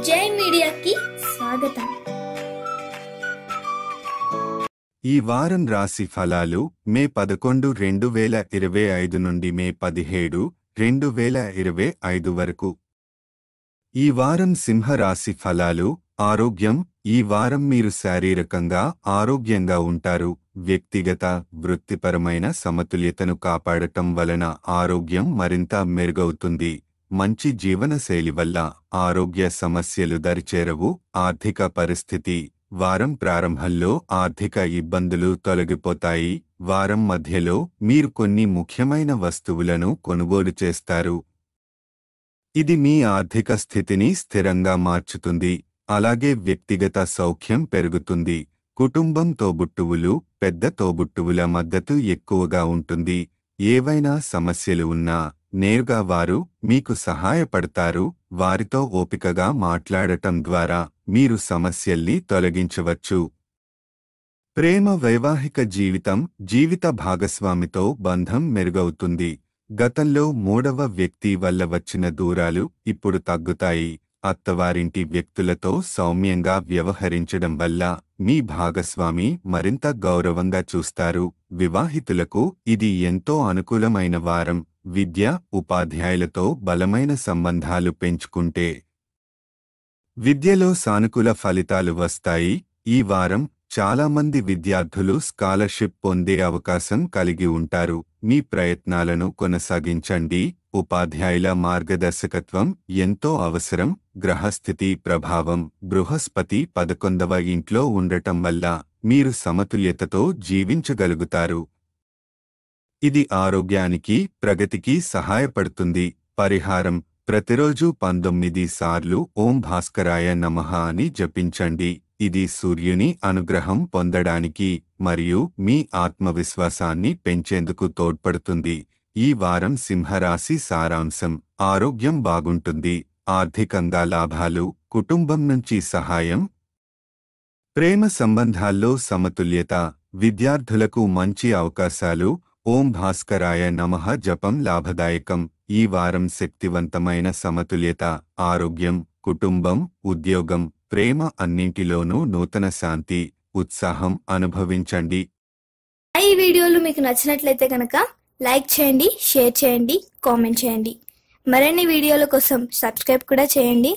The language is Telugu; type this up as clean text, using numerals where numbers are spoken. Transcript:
జై మీడియాకి స్వాగతం. ఈ వారం రాశి ఫలాలు మే 11, 2025 నుండి మే 17, 2025 వరకు. ఈ వారం సింహ రాశి ఫలాలు. ఆరోగ్యం. ఈ వారం మీరు శారీరకంగా ఆరోగ్యంగా ఉంటారు. వ్యక్తిగత, వృత్తిపరమైన సమతుల్యతను కాపాడటం వలన ఆరోగ్యం మరింత మెరుగవుతుంది. మంచి జీవనశైలి వల్ల ఆరోగ్య సమస్యలు దరిచేరవు. ఆర్థిక పరిస్థితి. వారం ప్రారంభంలో ఆర్థిక ఇబ్బందులు తొలగిపోతాయి. వారం మధ్యలో మీరు కొన్ని ముఖ్యమైన వస్తువులను కొనుగోలు చేస్తారు. ఇది మీ ఆర్థిక స్థితిని స్థిరంగా మార్చుతుంది. అలాగే వ్యక్తిగత సౌఖ్యం పెరుగుతుంది. కుటుంబం, తోబుట్టువులు, పెద్ద తోబుట్టువుల మద్దతు ఎక్కువగా ఉంటుంది. ఏవైనా సమస్యలు ఉన్నా నేరుగా వారు మీకు సహాయపడతారు. వారితో ఓపికగా మాట్లాడటం ద్వారా మీరు సమస్యల్ని తొలగించవచ్చు. ప్రేమ. వైవాహిక జీవితం. జీవిత భాగస్వామితో బంధం మెరుగవుతుంది. గతంలో మూడవ వ్యక్తి వల్ల వచ్చిన దూరాలు ఇప్పుడు తగ్గుతాయి. అత్తవారింటి వ్యక్తులతో సౌమ్యంగా వ్యవహరించడం వల్ల మీ భాగస్వామి మరింత గౌరవంగా చూస్తారు. వివాహితులకు ఇది ఎంతో అనుకూలమైన వారం. విద్య. ఉపాధ్యాయులతో బలమైన సంబంధాలు పెంచుకుంటే విద్యలో సానుకూల ఫలితాలు వస్తాయి. ఈ వారం చాలామంది విద్యార్థులు స్కాలర్షిప్ పొందే అవకాశం కలిగి ఉంటారు. మీ ప్రయత్నాలను కొనసాగించండి. ఉపాధ్యాయుల మార్గదర్శకత్వం ఎంతో అవసరం. గ్రహస్థితి ప్రభావం. బృహస్పతి 11వ ఇంట్లో ఉండటం వల్ల మీరు సమతుల్యతతో జీవించగలుగుతారు. ఇది ఆరోగ్యానికి, ప్రగతికి సహాయపడుతుంది. పరిహారం. ప్రతిరోజు 19 సార్లు ఓం భాస్కరాయ నమః అని జపించండి. ఇది సూర్యుని అనుగ్రహం పొందడానికి మరియు మీ ఆత్మవిశ్వాసాన్ని పెంచేందుకు తోడ్పడుతుంది. ఈ వారం సింహరాశి సారాంశం. ఆరోగ్యం బాగుంటుంది. ఆర్థికంగా లాభాలు. కుటుంబం నుంచి సహాయం. ప్రేమ సంబంధాల్లో సమతుల్యత. విద్యార్థులకు మంచి అవకాశాలు. ఓం భాస్కరాయ నమః జపం లాభదాయకం. ఈ వారం శక్తివంతమైన సమతుల్యత. ఆరోగ్యం, కుటుంబం, ఉద్యోగం, ప్రేమ అన్నింటిలోనూ నూతన శాంతి, ఉత్సాహం అనుభవించండి. ఈ వీడియోలు మీకు నచ్చినట్లయితే కనుక లైక్ చేయండి, షేర్ చేయండి, కామెంట్ చేయండి. మరిన్ని వీడియోల కోసం సబ్స్క్రైబ్ కూడా చేయండి.